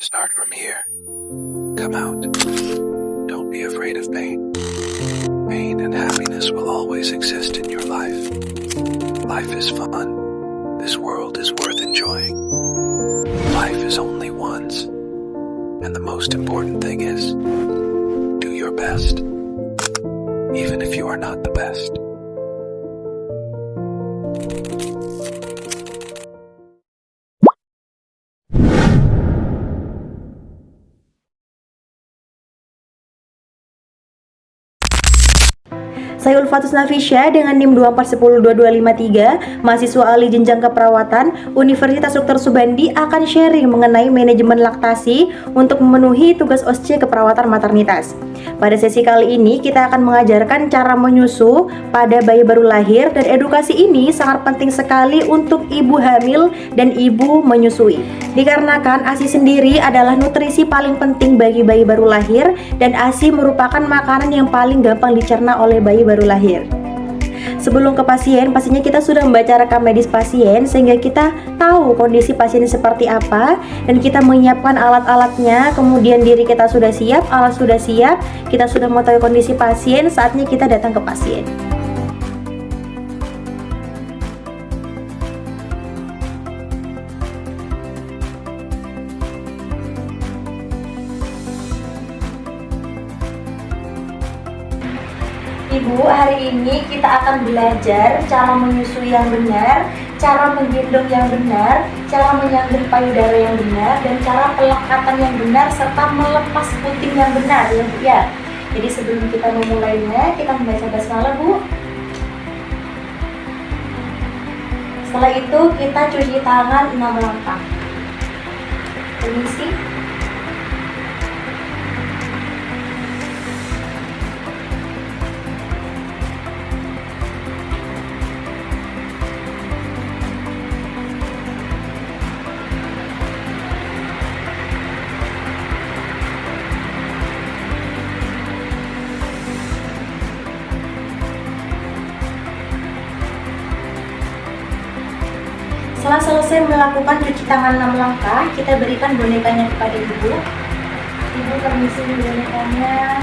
Start from here. Come out. Don't be afraid of pain. Pain and happiness will always exist in your life. Life is fun. This world is worth enjoying. Life is only once. And the most important thing is, do your best. Even if you are not the best. Saya Ulfatus Nafisya dengan NIM 2410223, mahasiswa ahli jenjang keperawatan Universitas Dr. Subandi akan sharing mengenai manajemen laktasi untuk memenuhi tugas OSCE keperawatan maternitas. Pada sesi kali ini kita akan mengajarkan cara menyusu pada bayi baru lahir, dan edukasi ini sangat penting sekali untuk ibu hamil dan ibu menyusui. Dikarenakan ASI sendiri adalah nutrisi paling penting bagi bayi baru lahir, dan ASI merupakan makanan yang paling gampang dicerna oleh bayi baru lahir. Sebelum ke pasien, pastinya kita sudah membaca rekam medis pasien sehingga kita tahu kondisi pasien seperti apa, dan kita menyiapkan alat-alatnya. Kemudian diri kita sudah siap, alat sudah siap, kita sudah mengetahui kondisi pasien, saatnya kita datang ke pasien. Ibu, hari ini kita akan belajar cara menyusui yang benar, cara menggendong yang benar, cara menyangga payudara yang benar, dan cara pelekatan yang benar, serta melepas puting yang benar ya Bu ya. Jadi sebelum kita memulainya, kita membaca basmalah Bu. Setelah itu kita cuci tangan 6 langkah. Permisi. Setelah selesai melakukan cuci tangan 6 langkah, kita berikan bonekanya kepada ibu. Ibu permisi bonekanya.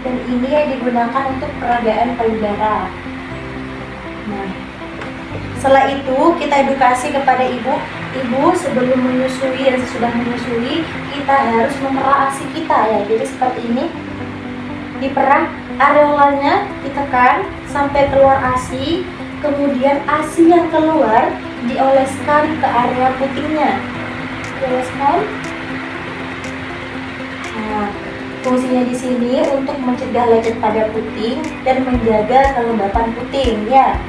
Dan ini yang digunakan untuk peragaan payudara. Nah, setelah itu kita edukasi kepada ibu. Ibu sebelum menyusui dan sesudah menyusui, kita harus memerah ASI kita ya. Jadi seperti ini. Diperah areolanya, ditekan sampai keluar ASI. Kemudian ASI yang keluar dioleskan ke area putingnya. Dioleskan. Nah, fungsinya di sini untuk mencegah lecet pada puting dan menjaga kelembapan puting ya.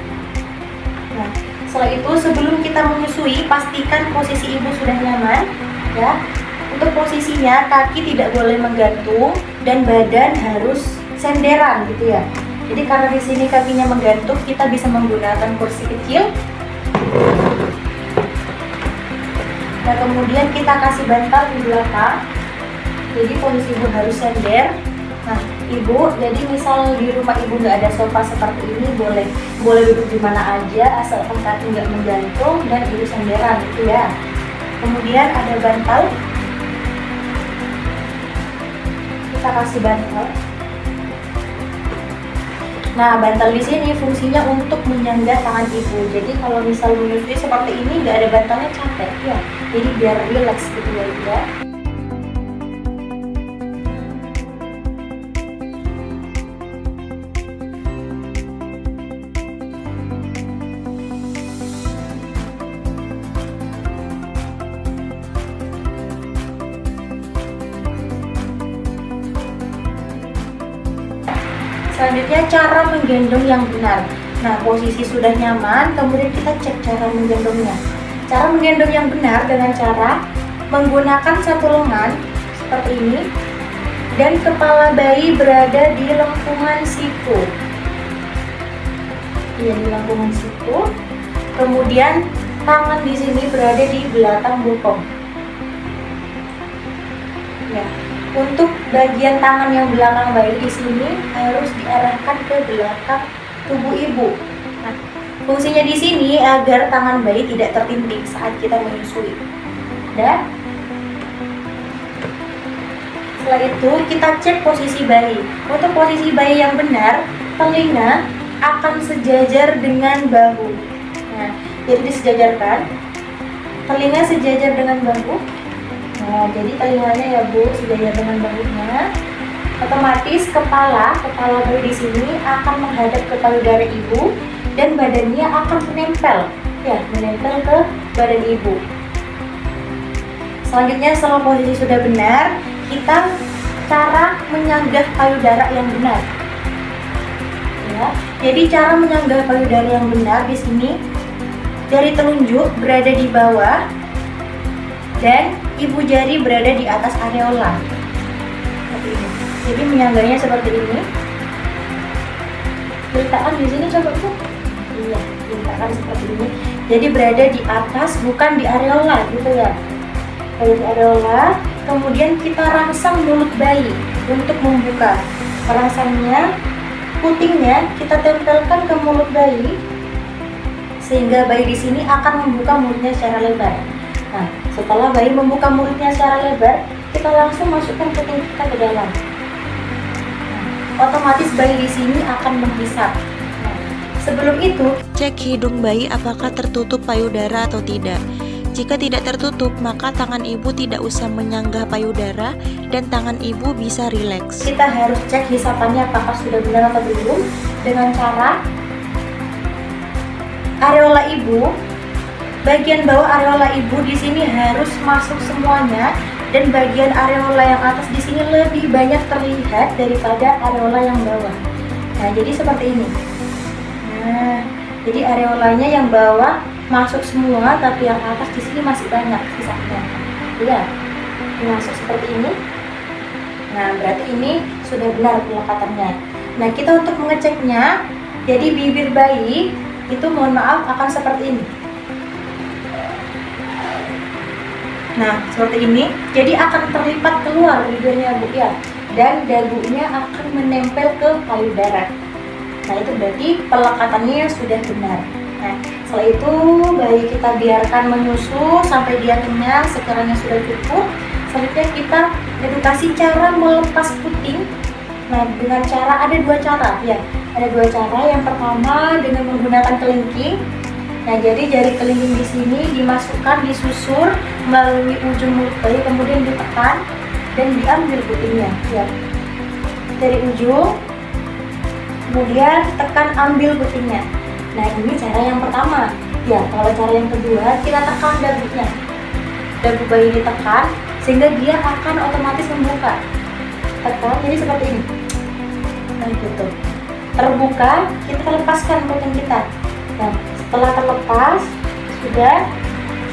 Nah, setelah itu sebelum kita menyusui, pastikan posisi ibu sudah nyaman ya. Untuk posisinya kaki tidak boleh menggantung dan badan harus senderan gitu ya. Jadi karena di sini kakinya menggantung, kita bisa menggunakan kursi kecil. Nah, kemudian kita kasih bantal di belakang. Jadi posisi ibu harus sender. Nah, ibu, jadi misal di rumah ibu nggak ada sofa seperti ini, boleh duduk di mana aja, asalkan kaki nggak menggantung dan ibu senderan gitu ya. Kemudian ada bantal. Kita kasih bantal. Nah, bantal di sini fungsinya untuk menyangga tangan ibu. Jadi kalau misal menyusui seperti ini nggak ada bantalnya capek ya. Jadi biar rileks gitu ya ibu ya. Selanjutnya cara menggendong yang benar. Nah, posisi sudah nyaman, kemudian kita cek cara menggendongnya. Cara menggendong yang benar dengan cara menggunakan satu lengan seperti ini, dan kepala bayi berada di lengkungan siku. Iya, di lengkungan siku. Kemudian tangan di sini berada di belakang bokong. Ya. Untuk bagian tangan yang belakang bayi di sini harus diarahkan ke belakang tubuh ibu. Nah, Fungsinya di sini agar tangan bayi tidak tertindik saat kita menyusui. Dan setelah itu kita cek posisi bayi. Untuk posisi bayi yang benar, telinga akan sejajar dengan bahu. Nah, jadi disejajarkan. Telinga sejajar dengan bahu. Nah, jadi telinganya ya Bu sejajar dengan bahunya. Otomatis kepala bayi di sini akan menghadap ke payudara ibu dan badannya akan menempel ke badan ibu. Selanjutnya setelah posisi sudah benar, kita cara menyanggah payudara yang benar. Ya, jadi cara menyanggah payudara yang benar di sini dari telunjuk berada di bawah dan ibu jari berada di atas areola. Seperti ini. Jadi menyanggahnya seperti ini. Letakkan di sini coba Bu. Iya, letakkan seperti ini. Jadi berada di atas, bukan di areola gitu ya. Di areola, kemudian kita rangsang mulut bayi untuk membuka. Rangsangnya, putingnya kita tempelkan ke mulut bayi sehingga bayi di sini akan membuka mulutnya secara lebar. Nah, setelah bayi membuka mulutnya secara lebar, kita langsung masukkan puting kita ke dalam. Otomatis bayi di sini akan menghisap. Nah, sebelum itu, Cek hidung bayi apakah tertutup payudara atau tidak. Jika tidak tertutup, maka tangan ibu tidak usah menyanggah payudara dan tangan ibu bisa rileks. kita harus cek hisapannya apakah sudah benar atau belum dengan cara areola ibu, bagian bawah areola ibu di sini harus masuk semuanya dan bagian areola yang atas di sini lebih banyak terlihat daripada areola yang bawah. Nah, jadi seperti ini. Nah, jadi areolanya yang bawah masuk semua, tapi yang atas di sini masih banyak sisanya. Ya, masuk seperti ini. Nah, berarti ini sudah benar pelekatannya. Nah, kita untuk mengeceknya, jadi bibir bayi itu mohon maaf akan seperti ini. Nah, seperti ini. Jadi akan terlipat keluar bibirnya Bu ya, dan dagunya akan menempel ke payudara. Nah, itu berarti pelekatannya sudah benar. Nah, setelah itu bayi kita biarkan menyusu sampai dia kenyang, sekiranya sudah cukup. Selanjutnya kita edukasi cara melepas puting. Nah, dengan cara ada dua cara ya. Ada dua cara. Yang pertama dengan menggunakan kelingking. Nah, jadi jari kelingking di sini dimasukkan, disusur melalui ujung mulut bayi, kemudian ditekan dan diambil putingnya. Ya. Dari ujung, kemudian tekan ambil putingnya. Nah, ini cara yang pertama. Ya, kalau cara yang kedua, kita tekan dagunya. Dagu bayi ditekan sehingga dia akan otomatis membuka. Tekan, jadi seperti ini. Nah, gitu. Terbuka, kita lepaskan puting kita. Nah, setelah terlepas, sudah.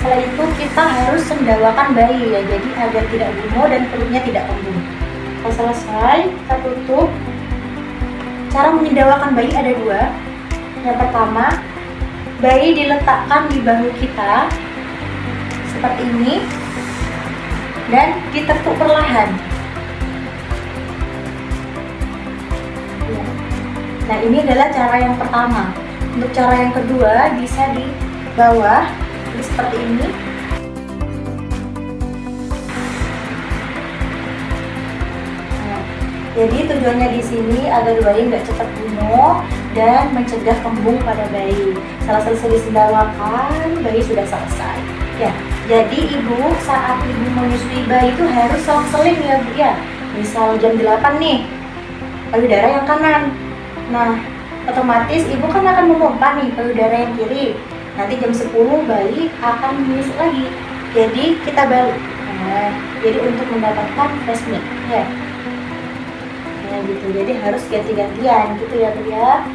Setelah itu kita harus sendawakan bayi ya, jadi agar tidak gumoh dan perutnya tidak kembung. Setelah selesai, kita tutup. Cara menyendawakan bayi ada dua. Yang pertama, bayi diletakkan di bahu kita seperti ini dan ditepuk perlahan. Nah, ini adalah cara yang pertama. Untuk cara yang kedua bisa di bawah, jadi seperti ini. Nah, jadi tujuannya di sini agar bayi nggak cepat gumoh dan mencegah kembung pada bayi. Setelah selesai disendawakan, bayi sudah selesai. Ya, jadi ibu saat ibu menyusui bayi itu harus selang-seling ya Bu ya. Misal jam 8 nih, payudara yang kanan. Nah, otomatis ibu kan akan memompa nih payudara yang kiri. Nanti jam 10 bayi akan menyusui lagi. Jadi kita balik. Nah, jadi untuk mendapatkan fresh milk ya. Nah, gitu. Jadi harus ganti-gantian gitu ya Bu ya.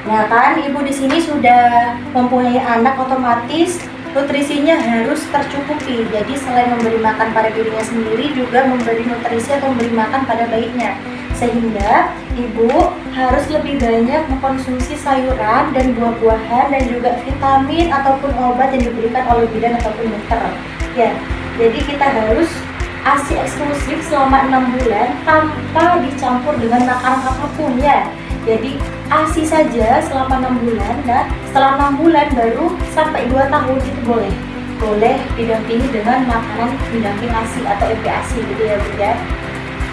Nah, kan ibu di sini sudah mempunyai anak, otomatis nutrisinya harus tercukupi. Jadi selain memberi makan pada dirinya sendiri, juga memberi nutrisi atau memberi makan pada bayinya. Sehingga ibu harus lebih banyak mengkonsumsi sayuran dan buah-buahan dan juga vitamin ataupun obat yang diberikan oleh bidan ataupun dokter. Ya, jadi kita harus ASI eksklusif selama 6 bulan tanpa dicampur dengan makanan apapun ya. Jadi ASI saja selama 6 bulan, dan setelah 6 bulan baru sampai 2 tahun itu boleh didampingi dengan makanan pendamping ASI atau MPASI gitu ya Bu ya.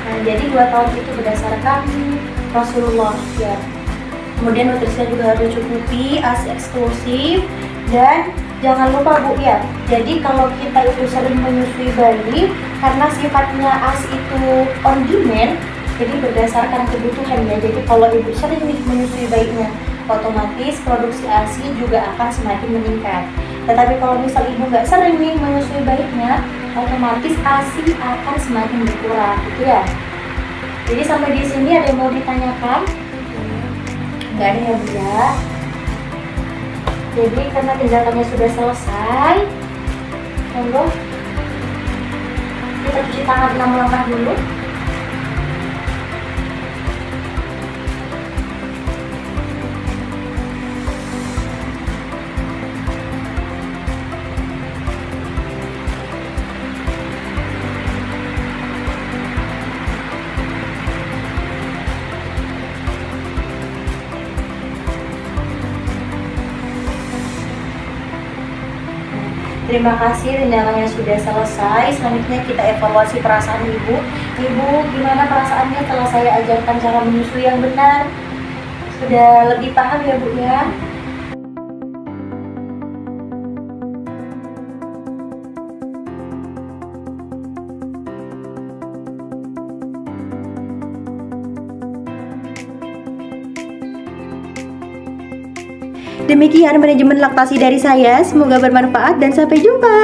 Nah, jadi 2 tahun itu berdasarkan Rasulullah ya. Kemudian nutrisinya juga harus cukupi, ASI eksklusif, dan jangan lupa Bu ya, jadi kalau kita itu sering menyusui bayi, karena sifatnya ASI itu on demand, jadi berdasarkan kebutuhan ya. Jadi kalau ibu sering menyusui bayinya, otomatis produksi ASI juga akan semakin meningkat. Tetapi kalau misal ibu nggak sering nih menyusui bayinya, otomatis ASI akan semakin berkurang gitu ya. Jadi sampai di sini ada yang mau ditanyakan? Nggak ada ya Bu ya. Jadi karena tindakannya sudah selesai, monggo kita cuci tangan 6 langkah dulu. Terima kasih, tindakannya sudah selesai. Selanjutnya kita evaluasi perasaan ibu. Ibu, gimana perasaannya setelah saya ajarkan cara menyusui yang benar? Sudah lebih paham ya Bu ya? Demikian manajemen laktasi dari saya, semoga bermanfaat dan sampai jumpa.